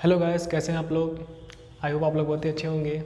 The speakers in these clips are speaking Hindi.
हेलो गाइस, कैसे हैं आप लोग। आई होप आप लोग बहुत ही अच्छे होंगे।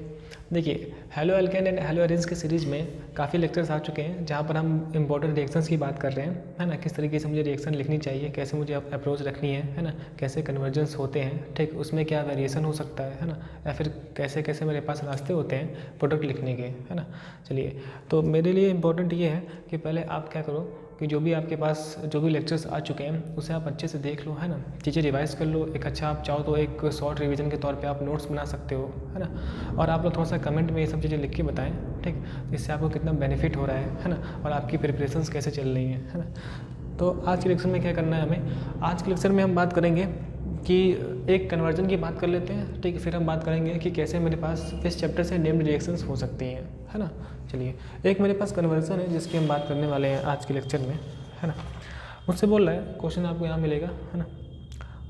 देखिए, halo alkane and halo arenes के सीरीज़ में काफ़ी लेक्चर्स आ चुके हैं जहाँ पर हम इंपॉर्टेंट रिएक्शंस की बात कर रहे हैं, है ना। किस तरीके से मुझे रिएक्शन लिखनी चाहिए, कैसे मुझे अप्रोच रखनी है ना। कैसे कन्वर्जेंस होते हैं, ठीक, उसमें क्या वेरिएशन हो सकता है ना। या फिर कैसे कैसे मेरे पास रास्ते होते हैं प्रोडक्ट लिखने के, है ना। चलिए, तो मेरे लिए इंपॉर्टेंट ये है कि पहले आप क्या करो कि जो भी आपके पास जो भी लेक्चर्स आ चुके हैं उसे आप अच्छे से देख लो, है ना। चीज़ें रिवाइज़ कर लो। एक अच्छा, आप चाहो तो एक शॉर्ट रिवीजन के तौर पे आप नोट्स बना सकते हो, है ना। और आप लोग थोड़ा सा कमेंट में ये सब चीज़ें लिख के बताएं, ठीक, इससे आपको कितना बेनिफिट हो रहा है ना। और आपकी प्रिपरेशंस कैसे चल रही हैं, है ना। तो आज के लेक्चर में क्या करना है हमें, आज के लेक्चर में हम बात करेंगे कि एक कन्वर्जन की बात कर लेते हैं, ठीक। फिर हम बात करेंगे कि कैसे मेरे पास इस चैप्टर से नेम्ड रिएक्शंस हो सकती हैं, है ना। चलिए, एक मेरे पास कन्वर्जन है जिसकी हम बात करने वाले हैं आज के लेक्चर में, है ना। मुझसे बोल रहा है, क्वेश्चन आपको यहाँ मिलेगा, है ना।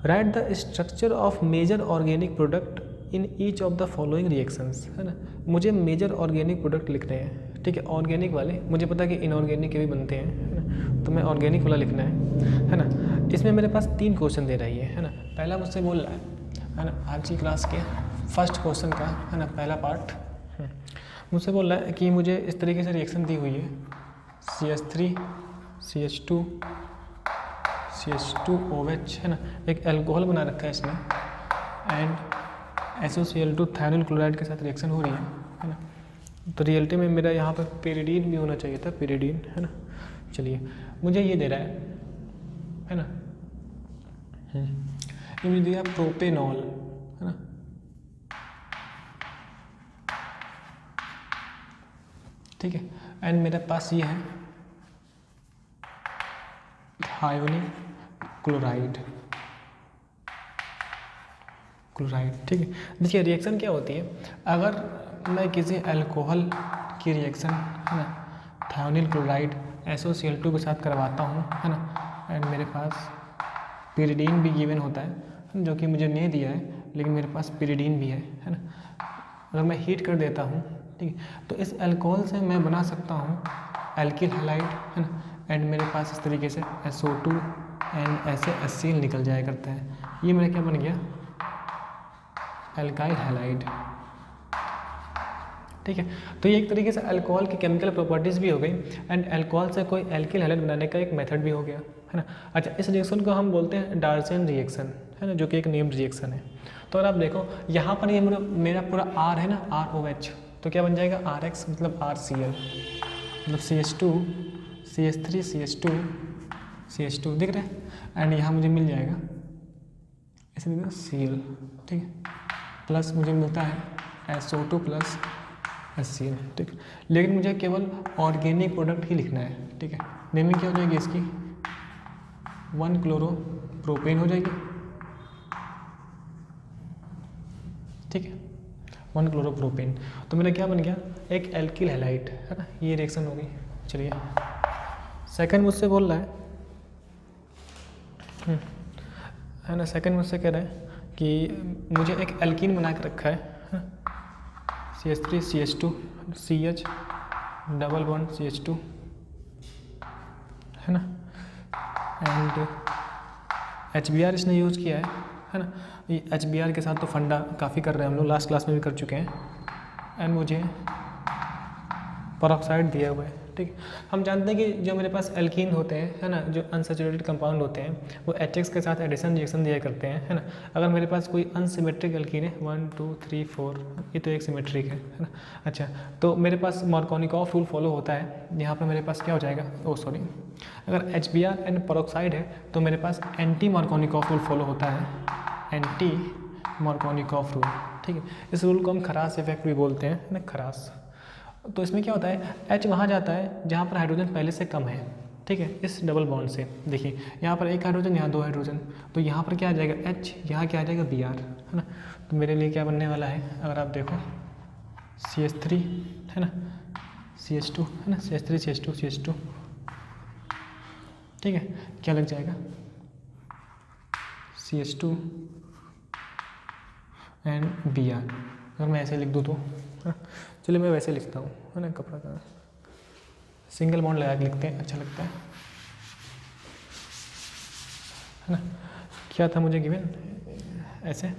Write the structure of major organic product in each of the following reactions, है ना। मुझे मेजर ऑर्गेनिक प्रोडक्ट लिखने हैं, ठीक है। ऑर्गेनिक वाले, मुझे पता है कि इनऑर्गेनिक के भी बनते हैं, है ना। तो मैं ऑर्गेनिक वाला लिखना है ना। इसमें मेरे पास 3 क्वेश्चन दे रही है ना। पहला मुझसे बोल रहा है ना, आज की क्लास के फर्स्ट क्वेश्चन का, है ना, पहला पार्ट मुझसे बोल रहा है कि मुझे इस तरीके से रिएक्शन दी हुई है, CH3 CH2 CH2OH, है ना। एक अल्कोहल बना रखा है इसने एंड SOCl2 थायनिल क्लोराइड के साथ रिएक्शन हो रही है ना। तो रियलिटी में मेरा यहाँ पर पिरिडीन भी होना चाहिए था, पिरिडीन, है ना। चलिए, मुझे ये दे रहा है ना। ये मुझे दिया प्रोपेनॉल, है ना। ठीक है, एंड मेरे पास ये है थायोनिल क्लोराइड, ठीक है। देखिए, रिएक्शन क्या होती है, अगर मैं किसी अल्कोहल की रिएक्शन, है ना, थायोनिल क्लोराइड SOCl2 के साथ करवाता हूँ, है ना, एंड मेरे पास पिरिडीन भी गिवन होता है जो कि मुझे नहीं दिया है, लेकिन मेरे पास पिरिडीन भी है ना। अगर मैं हीट कर देता हूँ, ठीक है, तो इस अल्कोहल से मैं बना सकता हूँ एल्किल हैलाइड, है ना। एंड मेरे पास इस तरीके से SO2 एंड ऐसे एसिल निकल जाया करता है। ये मेरा क्या बन गया, एल्काइल हैलाइड, ठीक है। तो ये एक तरीके से अल्कोहल की केमिकल प्रॉपर्टीज़ भी हो गई एंड अल्कोहल से कोई एल्किल हैलाइड बनाने का एक मेथड भी हो गया, है ना। अच्छा, इस रिएक्शन को हम बोलते हैं डार्सन रिएक्शन, है ना, जो कि एक नेम्ड रिएक्शन है। तो अगर आप देखो यहाँ पर ये मेरा पूरा R है ना, ROH, तो क्या बन जाएगा RX मतलब RCl, मतलब CH2 CH3 CH2 दिख रहा है। एंड यहाँ मुझे मिल जाएगा ऐसे दिख रहा है Cl, ठीक है, प्लस मुझे मिलता है SO2 प्लस HCl, ठीक है। लेकिन मुझे केवल ऑर्गेनिक प्रोडक्ट ही लिखना है, ठीक है। नेमिंग क्या हो जाएगी इसकी, 1-क्लोरोप्रोपेन हो जाएगी, ठीक है, 1-क्लोरोप्रोपेन। तो मेरा क्या बन गया, एक एल्किल हैलाइड, है ना। ये रिएक्शन हो गई। चलिए, सेकंड मुझसे बोल रहा है ना। सेकंड मुझसे कह रहा है कि मुझे एक एल्कीन बना के रखा है, CH3 CH2 CH double bond CH2, है ना। एंड HBr इसने यूज़ किया है ना। ये HBr के साथ तो फंडा काफ़ी कर रहे हैं हम लोग, लास्ट क्लास में भी कर चुके हैं। एंड मुझे परऑक्साइड दिया हुआ है, ठीक। हम जानते हैं कि जो मेरे पास एल्कीन होते हैं, है ना, जो अनसैचुरेटेड कंपाउंड होते हैं, वो HX के साथ एडिशन रिएक्शन दिया करते हैं, है ना। अगर मेरे पास कोई अनसिमेट्रिक एल्कीन है, 1 2 3 4, ये तो एक सिमेट्रिक है ना। अच्छा, तो मेरे पास मार्कोनिकॉफ रूल फॉलो होता है। यहाँ पर मेरे पास क्या हो जाएगा, सॉरी, अगर HBr एंड परऑक्साइड है तो मेरे पास एंटी मार्कोनिकॉफ रूल फॉलो होता है, एंटी मार्कोनिकॉफ रूल, ठीक है। इस रूल को हम खरास इफेक्ट भी बोलते हैं ना, खरास। तो इसमें क्या होता है, H वहाँ जाता है जहाँ पर हाइड्रोजन पहले से कम है, ठीक है, इस डबल बॉन्ड से। देखिए, यहाँ पर 1 हाइड्रोजन, यहाँ 2 हाइड्रोजन, तो यहाँ पर क्या आ जाएगा H, यहाँ क्या आ जाएगा Br, है ना। तो मेरे लिए क्या बनने वाला है, अगर आप देखो CH3, है ना, CH2, है ना, CH3 CH2 CH2, ठीक है, क्या लग जाएगा CH2 एंड Br। अगर मैं ऐसे लिख दूँ तो, चलिए मैं वैसे लिखता हूँ, है ना, कपड़ा का सिंगल बॉन्ड लगा के लिखते हैं, अच्छा लगता है ना। क्या था मुझे गिवन, ऐसे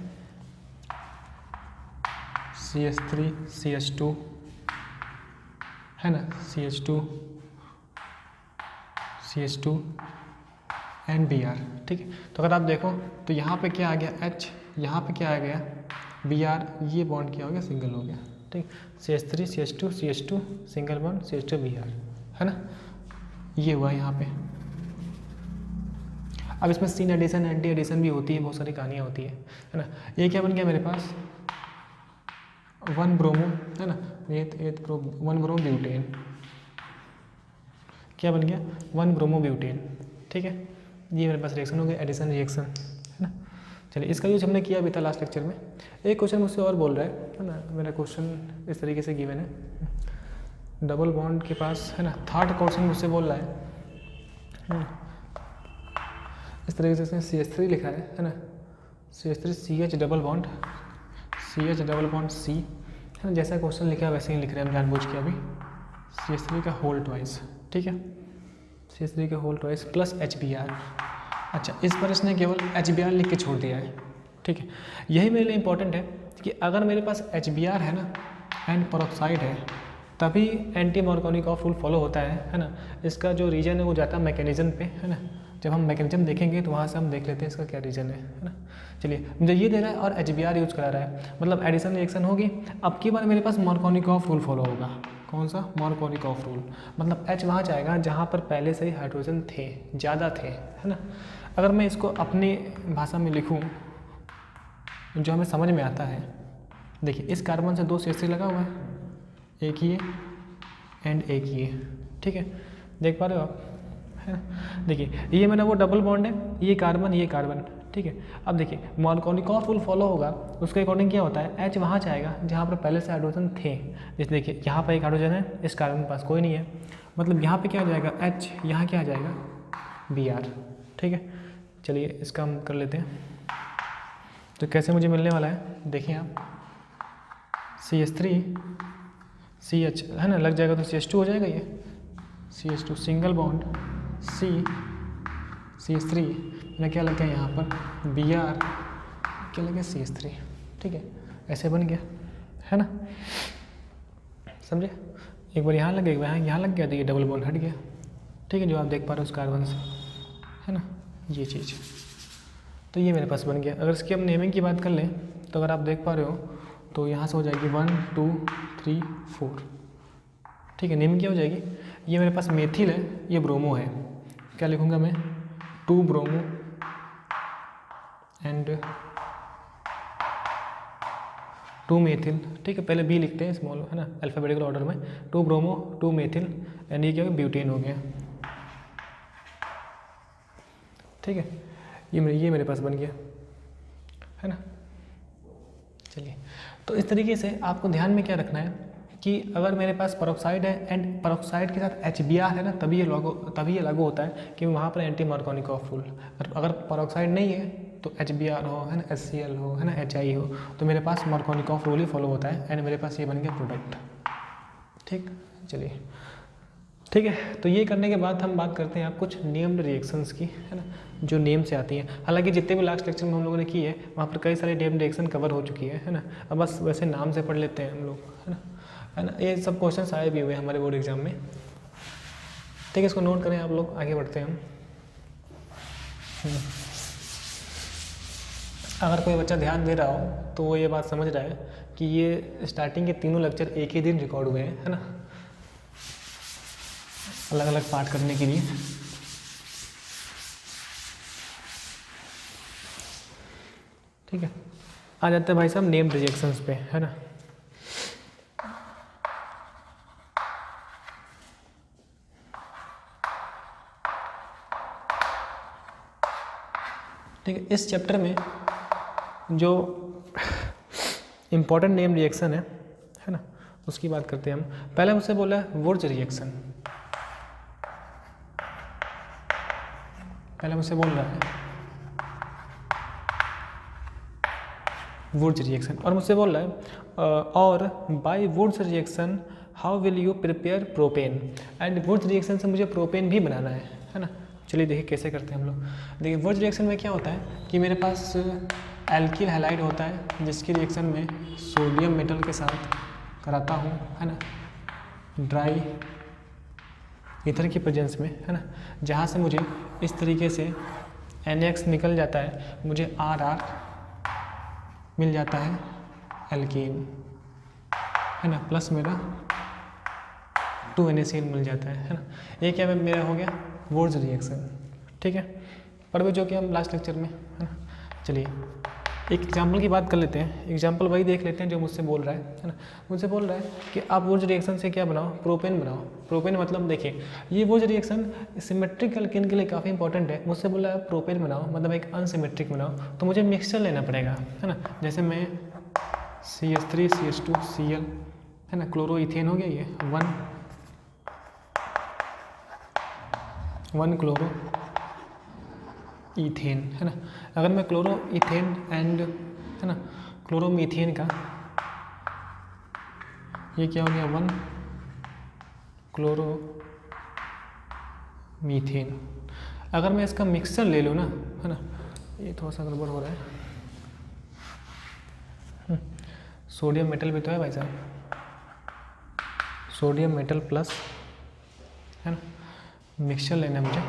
CH3 CH2 है ना, CH2 CH2 एंड Br। ठीक है, तो अगर आप देखो तो यहाँ पे क्या आ गया H, यहाँ पे क्या आ गया Br, ये बॉन्ड क्या हो गया, सिंगल हो गया। ठीक, CH3 CH2 CH2 single bond CH2 Br, है ना, ये हुआ यहाँ पे। अब इसमें सीन एडिशन एंटी एडिशन भी होती है, बहुत सारी कहानियाँ होती है ना। ये क्या बन गया मेरे पास 1 ब्रोमो, है ना, 1 ब्रोमो ब्यूटेन, क्या बन गया 1 ब्रोमो ब्यूटेन। ठीक है, ये मेरे पास रिएक्शन हो गया, एडिशन रिएक्शन, है ना। चलिए, इसका यूज हमने किया भी था लास्ट लेक्चर में। एक क्वेश्चन मुझसे और बोल रहा है ना, मेरा क्वेश्चन इस तरीके से गिवन है, डबल बॉन्ड के पास, है ना, थर्ड क्वेश्चन मुझसे बोल रहा है इस तरीके से, इसने CH3 लिखा है ना, CH3 CH double bond C, है ना, जैसा क्वेश्चन लिखा है वैसे ही लिख रहे हैं हम जानबूझ के अभी। CH3 का होल ट्वाइस, ठीक है, CH3 का होल ट्वाइस प्लस HBr। अच्छा, इस पर इसने केवल HBr लिख के छोड़ दिया है। ठीक है, यही मेरे लिए इंपॉर्टेंट है कि अगर मेरे पास HBr है ना एंड पेरोक्साइड है, तभी एंटी मार्कोनिकॉफ रूल फॉलो होता है ना। इसका जो रीजन है वो जाता है मैकेनिज्म पे, है ना। जब हम मैकेनिज्म देखेंगे तो वहाँ से हम देख लेते हैं इसका क्या रीजन है ना। चलिए, मुझे ये दे रहा है और HBr यूज़ करा रहा है, मतलब एडिशन रिएक्शन होगी। अब की बार मेरे पास मार्कोनिकॉफ रूल फॉलो होगा। कौन सा? Markovnikov rule. मतलब H वहाँ जाएगा जहाँ पर पहले से ही हाइड्रोजन थे, ज़्यादा थे, है ना। अगर मैं इसको अपनी भाषा में लिखूँ जो हमें समझ में आता है, देखिए इस कार्बन से 2 CH3 लगा हुआ है, एक ये एंड एक ये, ठीक है, देख पा रहे हो आप, है ना। देखिए ये मेरा वो डबल बॉन्ड है, ये कार्बन, ठीक है। अब देखिए मार्कोनिकॉफ रूल फॉलो होगा, उसके अकॉर्डिंग क्या होता है, H वहाँ जाएगा जहाँ पर पहले से हाइड्रोजन थे। जैसे देखिए यहाँ पर एक हाइड्रोजन है, इस कार्बन के पास कोई नहीं है, मतलब यहाँ पे क्या आ जाएगा H, यहाँ क्या आ जाएगा Br, ठीक है। चलिए इसका हम कर लेते हैं, तो कैसे मुझे मिलने वाला है देखिए आप, CH3 CH, है ना, लग जाएगा तो CH2 हो जाएगा, ये CH2 सिंगल बॉन्ड CH3 मैंने क्या लग गया यहाँ पर Br, क्या लग गया CH3, ठीक है, ऐसे बन गया, है ना, समझे। एक बार यहाँ लग गया, एक बार यहाँ लग गया, तो ये डबल बॉन्ड हट गया, ठीक है, जो आप देख पा रहे हो उस कार्बन से, है ना, ये चीज़। तो ये मेरे पास बन गया। अगर इसकी हम नेमिंग की बात कर लें तो अगर आप देख पा रहे हो तो यहाँ से हो जाएगी 1 2 3 4, ठीक है। नेमिंग क्या हो जाएगी, ये मेरे पास मेथिल है, ये ब्रोमो है, क्या लिखूँगा मैं 2 ब्रोमो एंड 2 मेथिल, ठीक है। पहले बी लिखते हैं स्मॉल, है ना, अल्फ़ाबेटिकल ऑर्डर में, 2 ब्रोमो 2 मेथिल एंड ये क्या हो गया ब्यूटेन हो गया, ठीक है। ये मेरे पास बन गया, है ना। चलिए, तो इस तरीके से आपको ध्यान में क्या रखना है कि अगर मेरे पास पेरोक्साइड है एंड पेरोक्साइड के साथ HBr है ना, तभी ये लागू होता है कि वहाँ पर एंटी मार्कोनिकॉफ रूल। अगर पेरोक्साइड नहीं है तो HBr हो, है ना, HCl हो, है ना, HI हो, तो मेरे पास मार्कोनिकॉफ रूल ही फॉलो होता है एंड मेरे पास ये बन गया प्रोडक्ट, ठीक। चलिए ठीक है, तो ये करने के बाद हम बात करते हैं आप कुछ नेम्ड रिएक्शंस की, है ना, जो नेम से आती हैं। हालांकि जितने भी लास्ट लेक्चर में हम लोगों ने की है वहाँ पर कई सारे नेम्ड रिएक्शन कवर हो चुकी है ना। अब बस वैसे नाम से पढ़ लेते हैं हम लोग, है ना। ये सब क्वेश्चन आए भी हुए हैं हमारे बोर्ड एग्जाम में, ठीक है। इसको नोट करें आप लोग, आगे बढ़ते हैं हम। अगर कोई बच्चा ध्यान दे रहा हो तो वो ये बात समझ रहा है कि ये स्टार्टिंग के तीनों लेक्चर एक ही दिन रिकॉर्ड हुए हैं, है ना, अलग अलग पार्ट करने के लिए। ठीक है, आ जाते हैं भाई साहब नेम्ड रिएक्शंस पे, है ना। ठीक है, इस चैप्टर में जो इम्पोर्टेंट नेम रिएक्शन है ना, उसकी बात करते हैं हम। पहले मुझसे बोला है वुर्ज रिएक्शन, पहले मुझसे बोल रहा है वुर्ज रिएक्शन, और मुझसे बोल रहा है और by Wurtz reaction how will you prepare propane, and Wurtz reaction से मुझे प्रोपेन भी बनाना है ना। चलिए देखिए कैसे करते हैं हम लोग। देखिए वुर्ज रिएक्शन में क्या होता है कि मेरे पास एल्किल हैलाइड होता है जिसकी रिएक्शन में सोडियम मेटल के साथ कराता हूँ, है ना, ड्राई ईथर की प्रेजेंस में, है ना, जहाँ से मुझे इस तरीके से NX निकल जाता है, मुझे RR मिल जाता है एल्कीन, है ना, प्लस मेरा 2NaCl मिल जाता है ना। ये क्या मेरा हो गया वुर्ज रिएक्शन, ठीक है। पर भी जो कि हम लास्ट लेक्चर में, है ना। चलिए एक एग्जाम्पल की बात कर लेते हैं, एग्जाम्पल वही देख लेते हैं जो मुझसे बोल रहा है ना। मुझसे बोल रहा है कि आप वुर्ज रिएक्शन से क्या बनाओ, प्रोपेन बनाओ। प्रोपेन मतलब देखिए ये वुर्ज रिएक्शन सिमेट्रिक एल्केन के लिए काफ़ी इंपॉर्टेंट है। मुझसे बोल रहा है प्रोपेन बनाओ, मतलब एक अनसिमेट्रिक बनाओ, तो मुझे मिक्सचर लेना पड़ेगा, है ना। जैसे मैं CH3 CH2 Cl, है ना, क्लोरो इथेन हो गया, ये 1 क्लोरो इथेन, है ना। अगर मैं क्लोरो इथेन एंड, है ना, क्लोरो मीथेन का, ये क्या हो गया 1 क्लोरो मीथेन, अगर मैं इसका मिक्सचर ले लूँ ना, है ना, ये थोड़ा सा गड़बड़ हो रहा है, सोडियम मेटल भी तो है भाई साहब, सोडियम मेटल प्लस, है ना, मिक्सचर लेना है मुझे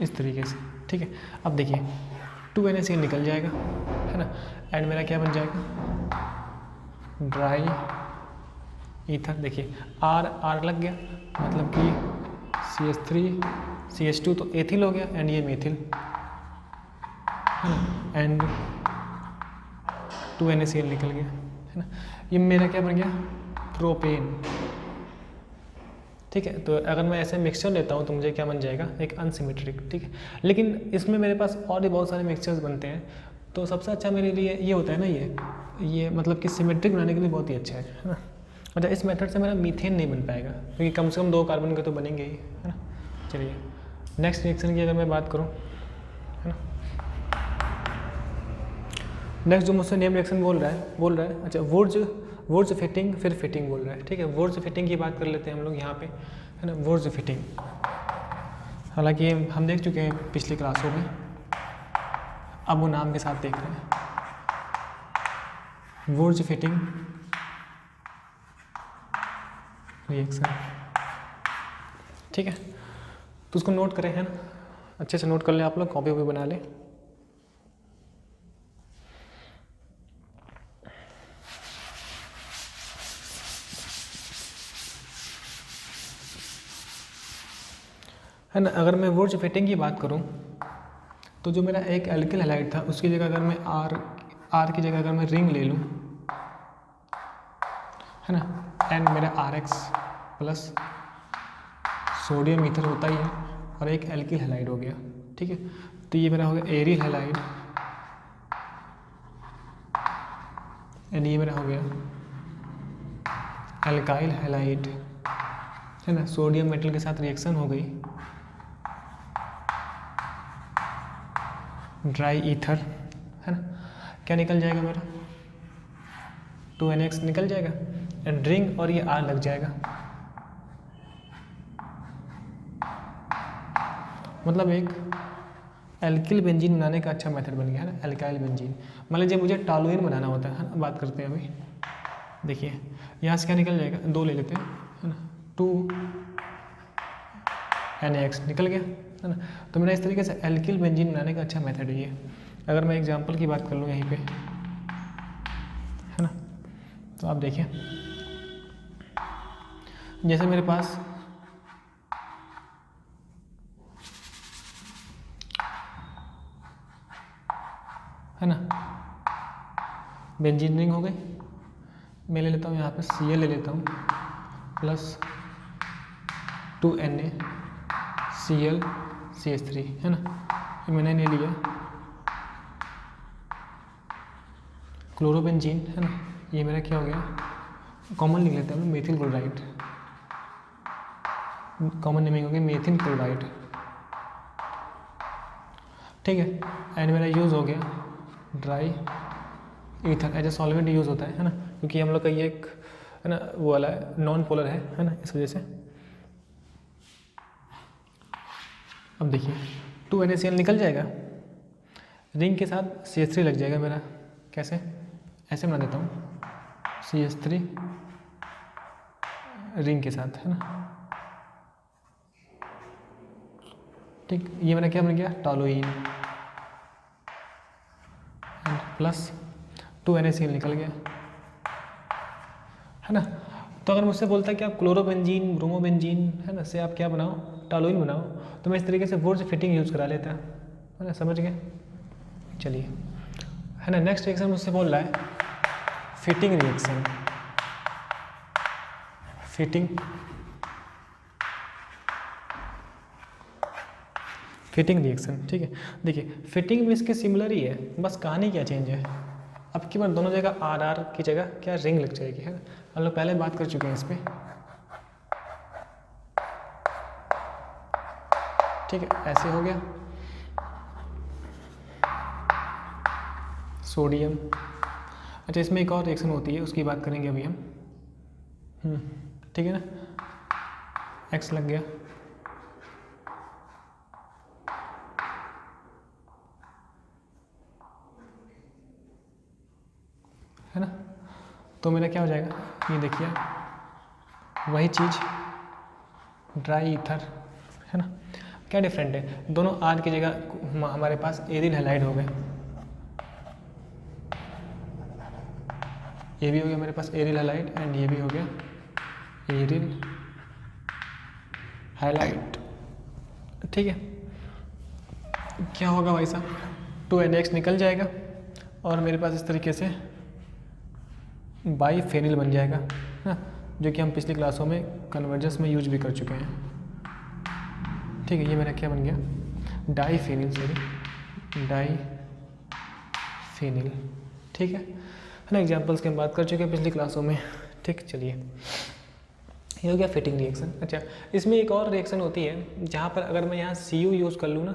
इस तरीके से, ठीक है। अब देखिए 2NaCl निकल जाएगा, है ना, एंड मेरा क्या बन जाएगा ड्राई ईथर। देखिए R लग गया, मतलब कि CH3 CH2 तो एथिल हो गया एंड ये मेथिल, है ना, एंड 2NaCl निकल गया, है ना। ये मेरा क्या बन गया प्रोपेन, ठीक है। तो अगर मैं ऐसे मिक्सचर लेता हूँ तो मुझे क्या बन जाएगा एक अनसिमेट्रिक, ठीक है। लेकिन इसमें मेरे पास और भी बहुत सारे मिक्सचर्स बनते हैं, तो सबसे अच्छा मेरे लिए ये होता है ना, ये मतलब कि सिमेट्रिक बनाने के लिए बहुत ही अच्छा है ना। मतलब इस मेथड से मेरा मीथेन नहीं बन पाएगा, क्योंकि कम से कम 2 कार्बन के तो बनेंगे ही, है ना। चलिए नेक्स्ट रिएक्शन की अगर मैं बात करूँ, है ना, नेक्स्ट जो मुझसे नेम रिएक्शन बोल रहा है अच्छा वुर्ज फिटिंग, फिर फिटिंग बोल रहा है, ठीक है। वुर्ज फिटिंग की बात कर लेते हैं हम लोग यहाँ पे, है ना। वुर्ज फिटिंग हालांकि हम देख चुके हैं पिछली क्लासों में, अब वो नाम के साथ देख रहे हैं, वुर्ज फिटिंग रिएक्शन, ठीक है। तो उसको नोट करें, है ना, अच्छे से नोट कर लें आप लोग, कॉपी वॉपी बना लें। है ना। अगर मैं वुर्ज फिटिंग की बात करूं तो जो मेरा एक एल्किल हैलाइड था उसकी जगह अगर मैं आर की जगह अगर मैं रिंग ले लूं, है ना, एंड मेरा RX प्लस सोडियम ईथर होता ही है और एक एल्किल हैलाइड हो गया, ठीक है। तो ये मेरा हो गया एरिल हैलाइड एंड ये मेरा हो गया एल्काइल हैलाइड, है ना। सोडियम मेटल के साथ रिएक्शन हो गई, ड्राई ईथर, है ना, क्या निकल जाएगा मेरा 2NX निकल जाएगा एंड रिंग और ये R लग जाएगा, मतलब एक एल्किल बेंजीन बनाने का अच्छा मेथड बन गया, है ना, एल्काइल बेंजीन। मान लीजिए मुझे टॉलुइन बनाना होता है ना, बात करते हैं अभी। देखिए यहाँ से क्या निकल जाएगा, 2 ले लेते हैं, है ना, 2NaX निकल गया, है ना। तो मेरा इस तरीके से एल्किल बेंजीन बनाने का अच्छा मेथड है ये। अगर मैं एग्जांपल की बात कर लूँ यहीं पे, है ना, तो आप देखिए जैसे मेरे पास है ना बेंजीन रिंग हो गई, मैं ले लेता हूँ यहाँ पे Cl ले लेता हूँ प्लस 2NaCl CH3, है ना, ये मैंने ले लिया क्लोरोबेंजीन, है ना, ये मेरा क्या हो गया कॉमन लिख लेते हैं मेथिल क्लोराइड, कॉमन नेमिंग हो गई मेथिल क्लोराइड, ठीक है। एंड मेरा यूज़ हो गया dry ether as a solvent use होता है ना, क्योंकि हम लोग का ये एक, है ना, वो वाला है नॉन पोलर है ना, इस वजह से। अब देखिए 2NaCl निकल जाएगा रिंग के साथ CH3 लग जाएगा मेरा। कैसे? ऐसे बना देता हूँ, CH3 रिंग के साथ, है ना। ठीक, ये मेरा क्या बन गया? टॉलुइन प्लस 2 NaCl निकल गया, है ना। तो अगर मुझसे बोलता है कि आप क्लोरोबेंजीन, ब्रोमोबेंजीन, है ना, से आप क्या बनाओ? टॉलुइन बनाओ, तो मैं इस तरीके से वुड्स फिटिंग यूज़ करा लेता, है ना। समझ गए? चलिए, है ना। नेक्स्ट रिएक्शन मुझसे बोल रहा है फिटिंग रिएक्शन। फिटिंग रिएक्शन, ठीक है। देखिए, फिटिंग भी इसके सिमिलर ही है, बस कहानी क्या चेंज है। अब की बार दोनों जगह RR की जगह क्या रिंग लग जाएगी, है ना। हम लोग पहले बात कर चुके हैं इस पर, ठीक है। ऐसे हो गया सोडियम। अच्छा, इसमें एक और रिएक्शन होती है, उसकी बात करेंगे अभी हम, ठीक है ना। X लग गया, है ना। तो मेरा क्या हो जाएगा? ये देखिए, वही चीज़ ड्राई ईथर, है ना। क्या डिफरेंट है? दोनों R की जगह हमारे पास एरिल हैलाइड हो गए। ये भी हो गया मेरे पास एरिल हैलाइड, एंड ये भी हो गया एरिल हैलाइड, ठीक है। क्या होगा भाई साहब? 2NaX निकल जाएगा और मेरे पास इस तरीके से बाईफेनिल बन जाएगा, है, जो कि हम पिछली क्लासों में कन्वर्जेंस में यूज भी कर चुके हैं, ठीक है। ये मेरा क्या बन गया? डाईफेनिल, डाईफेनिल, ठीक है ना। एग्जांपल्स की हम बात कर चुके हैं पिछली क्लासों में, ठीक। चलिए, ये हो गया फिटिंग रिएक्शन। अच्छा, इसमें एक और रिएक्शन होती है जहाँ पर अगर मैं यहाँ Cu यूज़ कर लूँ ना,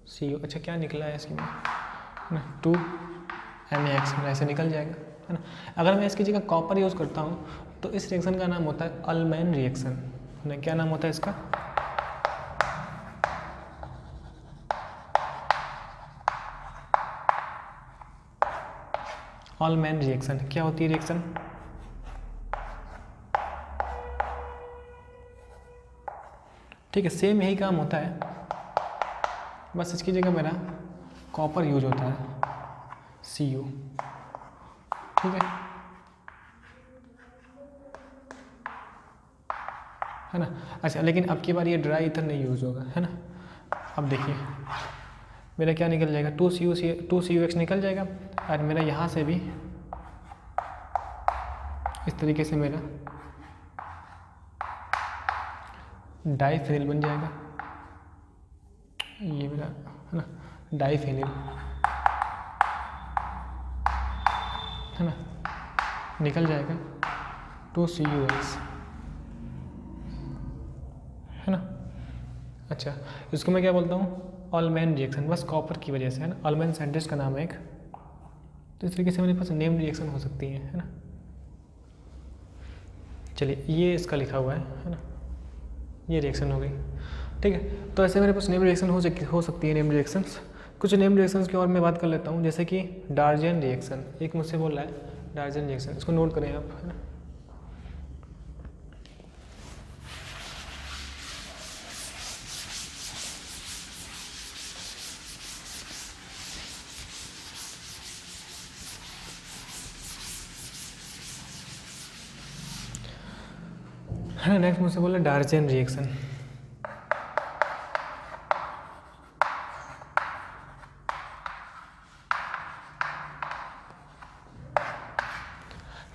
Cu, अच्छा क्या निकला है इसकी ना, 2NaX ऐसे निकल जाएगा, है ना। अगर मैं इसकी जगह कॉपर यूज़ करता हूँ तो इस रिएक्शन का नाम होता है अल्मैन रिएक्शन, है। क्या नाम होता है इसका? अल्मैन रिएक्शन। क्या होती है रिएक्शन? ठीक है, सेम यही काम होता है, बस इसकी जगह मेरा कॉपर यूज होता है, Cu, ठीक है ना। अच्छा, लेकिन अब की बार ये ड्राई ईथर नहीं यूज़ होगा, है ना। अब देखिए, मेरा क्या निकल जाएगा? 2CuX निकल जाएगा, और मेरा यहाँ से भी इस तरीके से मेरा डाईफेनिल बन जाएगा, ये मेरा, है ना, डाईफेनिल, है ना, निकल जाएगा 2CuX, है ना। अच्छा, इसको मैं क्या बोलता हूँ? अल्मैन रिएक्शन, बस कॉपर की वजह से, है ना। अल्मैन साइंटिस्ट का नाम है एक, तो इस तरीके से मेरे पास नेम रिएक्शन हो सकती है ना। चलिए, ये इसका लिखा हुआ है ना, ये रिएक्शन हो गई, ठीक है। तो ऐसे मेरे पास नेम रिएक्शन हो सकती है, नेम रिएक्शंस। कुछ नेम रिएक्शंस की और मैं बात कर लेता हूँ, जैसे कि डार्जन रिएक्शन। एक मुझसे बोल रहा है डार्जन रिएक्शन, इसको नोट करें आप, है ना। है ना। नेक्स्ट मुझसे बोला डार्जन रिएक्शन।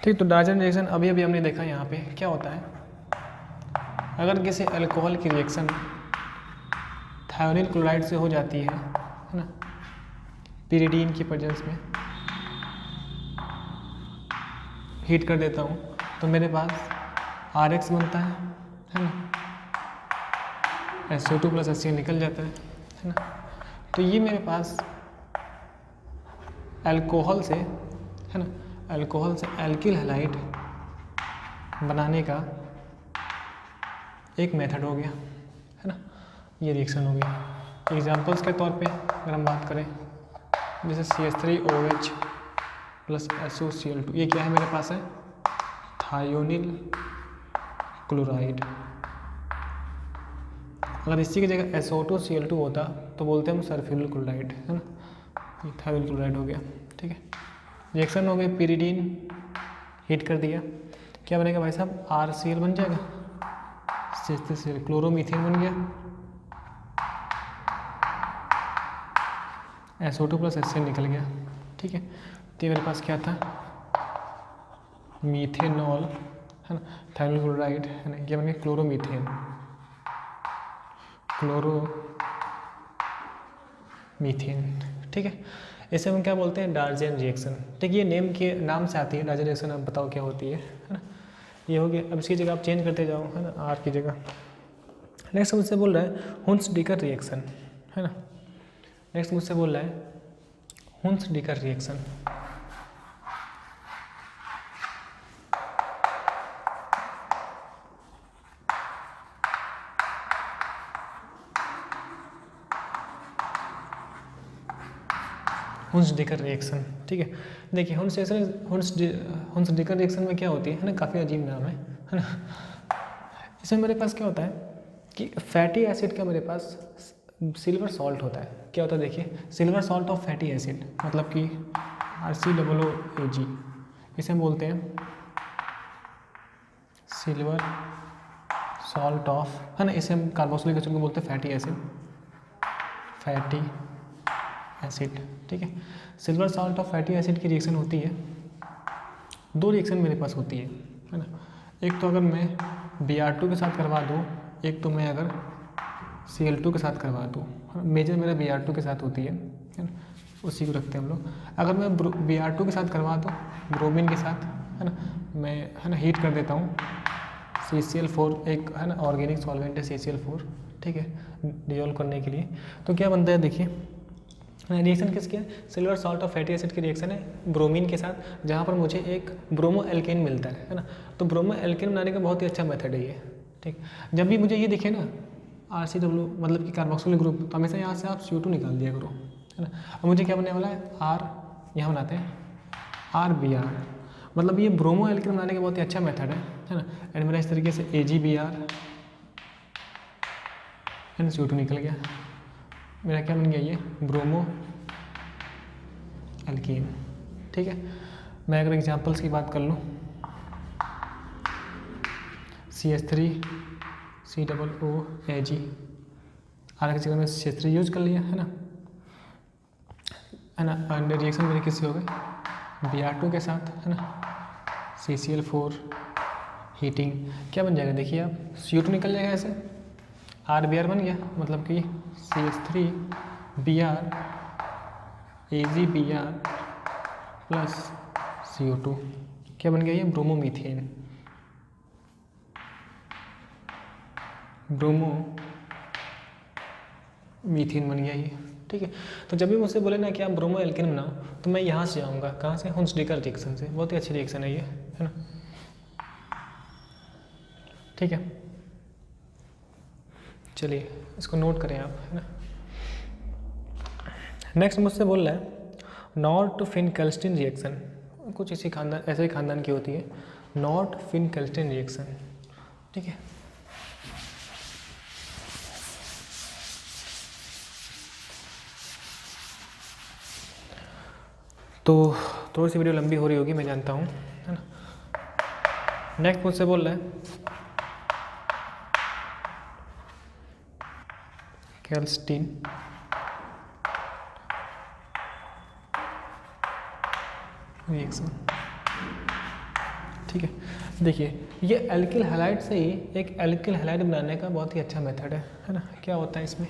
ठीक, तो डार्जन रिएक्शन अभी अभी हमने देखा। यहाँ पे क्या होता है, अगर किसी अल्कोहल की रिएक्शन थायोनिल क्लोराइड से हो जाती है ना, पिरिडीन की प्रेजेंस में हीट कर देता हूँ, तो मेरे पास RX बनता है ना, SO2 + HCl निकल जाता है ना। तो ये मेरे पास अल्कोहल से, है ना, अल्कोहल से एल्किल हैलाइड बनाने का एक मेथड हो गया, है ना। ये रिएक्शन हो गया। एग्जांपल्स के तौर पे अगर हम बात करें, जैसे CH3OH प्लस SOCl2, ये क्या है मेरे पास है, थायोनिल क्लोराइड। अगर इसी की जगह SO2Cl2 होता तो बोलते हैं हम सल्फ्यूरिल क्लोराइड, है ना, ये थायोनिल क्लोराइड हो गया। ठीक है, रिएक्शन हो गई, पिरीडीन हीट कर दिया, क्या बनेगा भाई साहब, RCl बन जाएगा, CH3Cl, क्लोरोमीथेन बन गया, SO2 प्लस HCl निकल गया। ठीक है, तो मेरे पास क्या था, मीथेनॉल, है ना, थायोनिल क्लोराइड, है ना, क्या बन गया, क्लोरोमीथेन, क्लोरोमीथेन। ठीक है, इसे हम क्या बोलते हैं, डार्जेन रिएक्शन। ठीक है, ये नेम के नाम से आती है डार्जेन रिएक्शन, आप बताओ क्या होती है ना, ये हो गया। अब इसकी जगह आप चेंज करते जाओ, है ना, R की जगह। नेक्स्ट मुझसे बोल रहा है हुंस-डिकर रिएक्शन, है ना, नेक्स्ट मुझसे बोल रहा है हुंस-डिकर रिएक्शन। हुंस-डिकर रिएक्शन। ठीक है, देखिए हुंस-डिकर रिएक्शन में क्या होती है ना, काफ़ी अजीब नाम है ना। इसमें मेरे पास क्या होता है कि फैटी एसिड का मेरे पास सिल्वर सॉल्ट होता है। क्या होता है, देखिए, silver salt of fatty acid, मतलब कि RCOOAG, इसे हम बोलते हैं सिल्वर सॉल्ट ऑफ, है ना, इसे हम कार्बोक्सिलिक एसिड को बोलते हैं फैटी एसिड, फैटी एसिड। ठीक है, silver salt of fatty acid की रिएक्शन होती है, दो रिएक्शन मेरे पास होती है ना, एक तो अगर मैं Br2 के साथ करवा दूँ, एक तो मैं अगर Cl2 के साथ करवा दूँ। मेजर मेरा Br2 के साथ होती है ना, उसी को रखते हैं हम लोग। अगर मैं Br2 के साथ करवा दूँ ब्रोमीन के साथ, है ना, मैं, है ना, हीट कर देता हूँ CCl4, एक, है ना, ऑर्गेनिक सॉल्वेंट है CCl4, ठीक है, डिजोल्व करने के लिए। तो क्या बनता है, देखिए, रिएक्शन किसकी है, silver salt of fatty acid की रिएक्शन है ब्रोमीन के साथ, जहाँ पर मुझे एक ब्रोमो एल्केन मिलता है ना। तो ब्रोमो एल्केन बनाने का बहुत ही अच्छा मेथड है ये। ठीक, जब भी मुझे ये दिखे ना RCW, मतलब कि कार्बोक्सिलिक ग्रुप, तो हमेशा यहाँ से आप CO2 निकाल दिया करो, है ना। अब मुझे क्या बनने वाला है, R, यहाँ बनाते हैं RBr, मतलब ये ब्रोमो एल्केन बनाने का बहुत ही अच्छा मेथड है ना। एंड मेरा इस तरीके से AgBr एंड CO2 निकल गया, मेरा क्या बन गया, ये ब्रोमो एल्कीन। ठीक है, मैं अगर एग्जांपल्स की बात कर लूँ, CH3COOAG, आर की जगह में CH3 यूज कर लिया, है ना, एंड रिएक्शन मेरी किससे हो गई, Br2 के साथ, है ना, CCl4 हीटिंग, क्या बन जाएगा, देखिए आप, CO2 निकल जाएगा ऐसे, RBr बन गया, मतलब कि CH3Br AgBr प्लस CO2, क्या बन गया, ये ब्रोमोमीथेन, ब्रोमोमीथेन बन गया ये। ठीक है, तो जब भी मुझसे बोले ना कि आप ब्रोमो एल्केन बनाओ, तो मैं यहाँ से आऊँगा, कहाँ से, हुंस-डिकर रिएक्शन से। बहुत ही अच्छी रिएक्शन है ये, है ना। ठीक है, चलिए इसको नोट करें आप, है ना। नेक्स्ट मुझसे बोल रहा है नॉर्ट-फिनकेल्स्टीन रिएक्शन, कुछ इसी खानदान, ऐसे ही खानदान की होती है, नॉर्ट-फिनकेल्स्टीन रिएक्शन। ठीक है, तो थोड़ी सी वीडियो लंबी हो रही होगी, मैं जानता हूँ, है ना। नेक्स्ट मुझसे बोल रहा है कैल्स्टीन रिएक्शन। ठीक है, देखिए, ये एल्किल हैलाइड से ही एक एल्किल हैलाइड बनाने का बहुत ही अच्छा मेथड है ना। क्या होता है इसमें,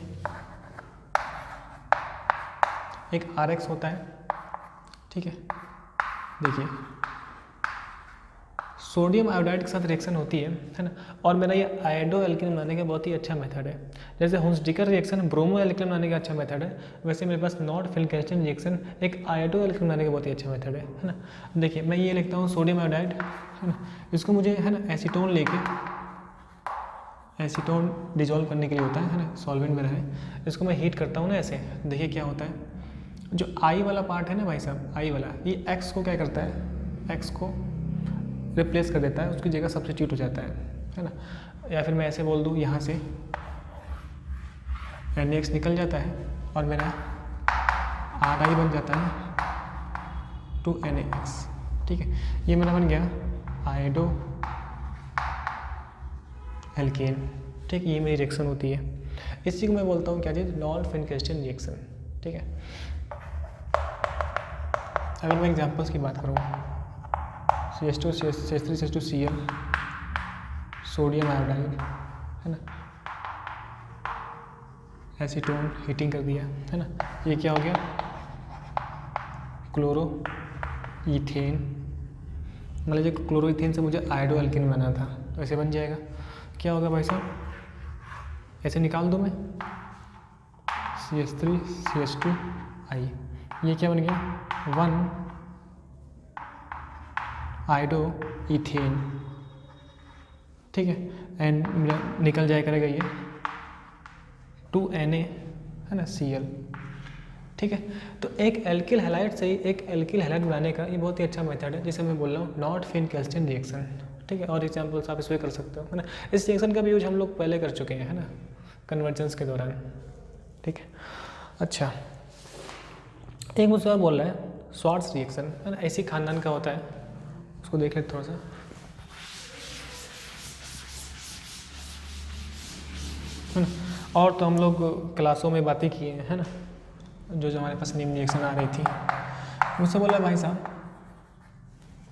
एक RX होता है, ठीक है, देखिए, सोडियम आयोडाइड के साथ रिएक्शन होती है ना, और मेरा ये आयोडो एल्केन बनाने का बहुत ही अच्छा मेथड है। जैसे हुंस-डिकर रिएक्शन ब्रोमो एल्केन बनाने का अच्छा मेथड है, वैसे मेरे पास नॉर्ट-फिनकेल्स्टीन रिएक्शन एक आयोडो एल्केन बनाने का बहुत ही अच्छा मेथड है ना। देखिए, मैं ये लिखता हूँ सोडियम आयोडाइड, है ना, इसको मुझे, है ना, एसीटोन लेके, एसीटोन डिजोल्व करने के लिए होता है ना, सॉल्वेंट मेरा है, इसको मैं हीट करता हूँ ना ऐसे, देखिए क्या होता है, जो आई वाला पार्ट है ना भाई साहब, आई वाला, ये एक्स को क्या करता है, एक्स को रिप्लेस कर देता है, उसकी जगह सब्स्टिट्यूट हो जाता है ना। या फिर मैं ऐसे बोल दूँ, यहाँ से एन एक्स निकल जाता है और मेरा आर आई बन जाता है टू एन एक्स। ठीक है, ये मेरा बन गया आयोडो एल्केन। ठीक, ये मेरी रिएक्शन होती है। इसी को मैं बोलता हूँ क्या चीज़, नॉन फिनकेल्स्टियन रिएक्शन। ठीक है, अगर मैं एग्जांपल्स की बात करूँ, CH2 CH3 CH2 Cl, sodium iodide है ना, एसीटोन हीटिंग कर दिया है ना, ये क्या हो गया, क्लोरो ईथेन। मान लीजिए क्लोरो ईथेन से मुझे आयोडो एल्केन बनाना था, तो ऐसे बन जाएगा। क्या होगा भाई साहब, ऐसे निकाल दूँ मैं, CH3 CH2 I, ये क्या बन गया, 1 आयोडो ईथेन। ठीक है, एंड निकल जाया करेगा ये 2Na है ना, Cl। ठीक है, तो एक एल्किल हैलाइड से ही एक एल्किल हैलाइड बनाने का ये बहुत ही अच्छा मेथड है, जिसे मैं बोल रहा हूँ नॉट फिनकेल्स्टियन रिएक्शन। ठीक है, और एग्जाम्पल्स आप इसमें कर सकते हो है ना। इस रिएक्शन का भी यूज हम लोग पहले कर चुके हैं है ना, कन्वर्जेंस के दौरान। ठीक है, अच्छा एक मुझसे और बोल रहा है स्वार्ट्स रिएक्शन है ना, ऐसी खानदान का होता है, उसको देख लेते थोड़ा सा। है ना, और तो हम लोग क्लासों में बातें किए हैं है ना, जो जो हमारे पास निम्न रिएक्शन आ रही थी। मुझसे बोला भाई साहब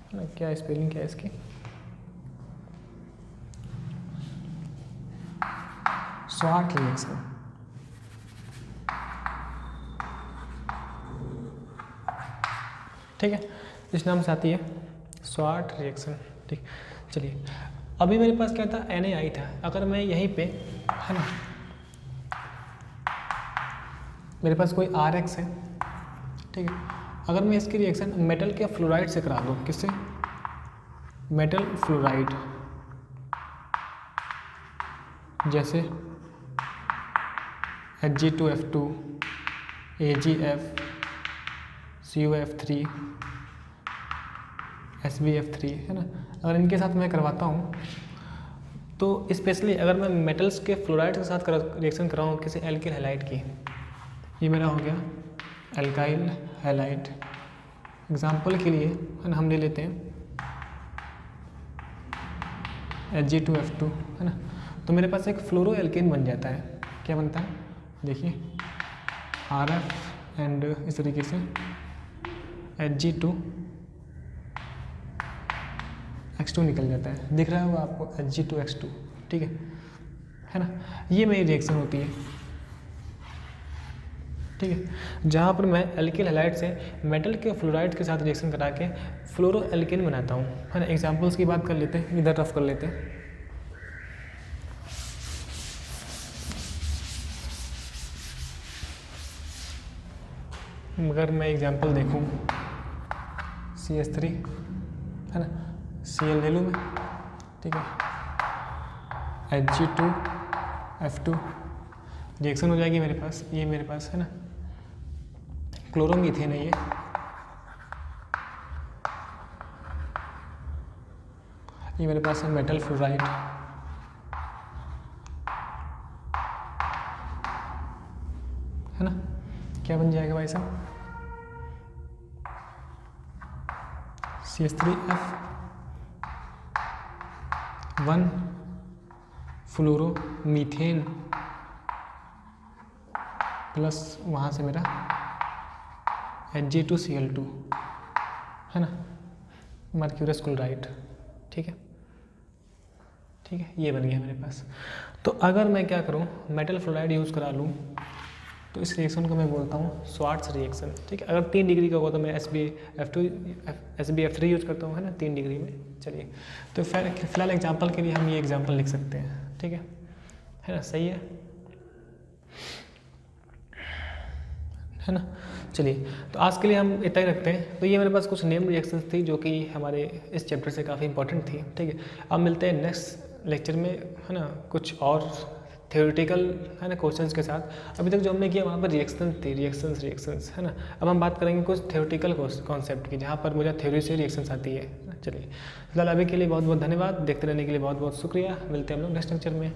है ना, क्या स्पेलिंग क्या है इसकी, स्वार्ट रिएक्शन। ठीक है, इस नाम से आती है स्वार्ट रिएक्शन। ठीक, चलिए अभी मेरे पास क्या था, NaI था। अगर मैं यहीं पे है ना, मेरे पास कोई RX है। ठीक है, अगर मैं इसकी रिएक्शन मेटल के फ्लोराइड से करा दूँ, किससे, मेटल फ्लोराइड, जैसे Hg2F2 AgF CuF3 SbF3 है ना, अगर इनके साथ मैं करवाता हूँ, तो स्पेशली अगर मैं मेटल्स के फ्लोराइड के साथ रिएक्शन कराऊँ किसी एल्किल हैलाइड की, ये मेरा हो गया एल्काइल हैलाइड। एग्जाम्पल के लिए है ना, हम ले लेते हैं Hg2F2 है ना, तो मेरे पास एक फ्लोरो एल्केन बन जाता है। क्या बनता है, देखिए RF एंड इस तरीके से Hg2X2 निकल जाता है, दिख रहा होगा आपको Hg2X2। ठीक है ना, ये मेरी रिएक्शन होती है। ठीक है, जहाँ पर मैं एल्किल हैलाइड से मेटल के फ्लोराइड के साथ रिएक्शन करा के फ्लोरो एल्केन बनाता हूँ है ना। एग्जांपल्स की बात कर लेते हैं, इधर रफ कर लेते हैं। अगर मैं एग्जांपल देखूँ CH3 है ना, Cl ले लूँ मैं। ठीक है, Hg2F2 रिएक्शन हो जाएगी मेरे पास, ये मेरे पास है ना क्लोरोमीथेन है, ये मेरे पास है मेटल फ्लोराइड है ना। क्या बन जाएगा भाई साहब, CH3F 1 फ्लोरोमीथेन प्लस वहाँ से मेरा Hg2Cl2 है ना, मर्क्यूरस क्लोराइड। ठीक है, ठीक है, ये बन गया मेरे पास। तो अगर मैं क्या करूँ, मेटल फ्लोराइड यूज़ करा लूँ, तो इस रिएक्शन को मैं बोलता हूँ स्वार्ट्स रिएक्शन। ठीक है, अगर 3 डिग्री का होगा तो मैं SbF3 यूज़ करता हूँ है ना, 3 डिग्री में। चलिए, तो फिलहाल एग्जांपल के लिए हम ये एग्जांपल लिख सकते हैं। ठीक है ना, सही है ना। चलिए, तो आज के लिए हम इतना ही रखते हैं। तो ये मेरे पास कुछ नेम रिएक्शंस थी जो कि हमारे इस चैप्टर से काफ़ी इंपॉर्टेंट थी। ठीक है, अब मिलते हैं नेक्स्ट लेक्चर में है ना, कुछ और थ्योरेटिकल है ना क्वेश्चंस के साथ। अभी तक जो हमने किया वहाँ पर रिएक्शन थे, रिएक्शंस है ना। अब हम बात करेंगे कुछ थ्योरेटिकल कॉन्सेप्ट की, जहाँ पर मुझे थ्योरी से रिएक्शंस आती है। चलिए फिलहाल अभी के लिए बहुत बहुत धन्यवाद, देखते रहने के लिए बहुत बहुत शुक्रिया। मिलते हैं हम लोग नेक्स्ट लेक्चर में।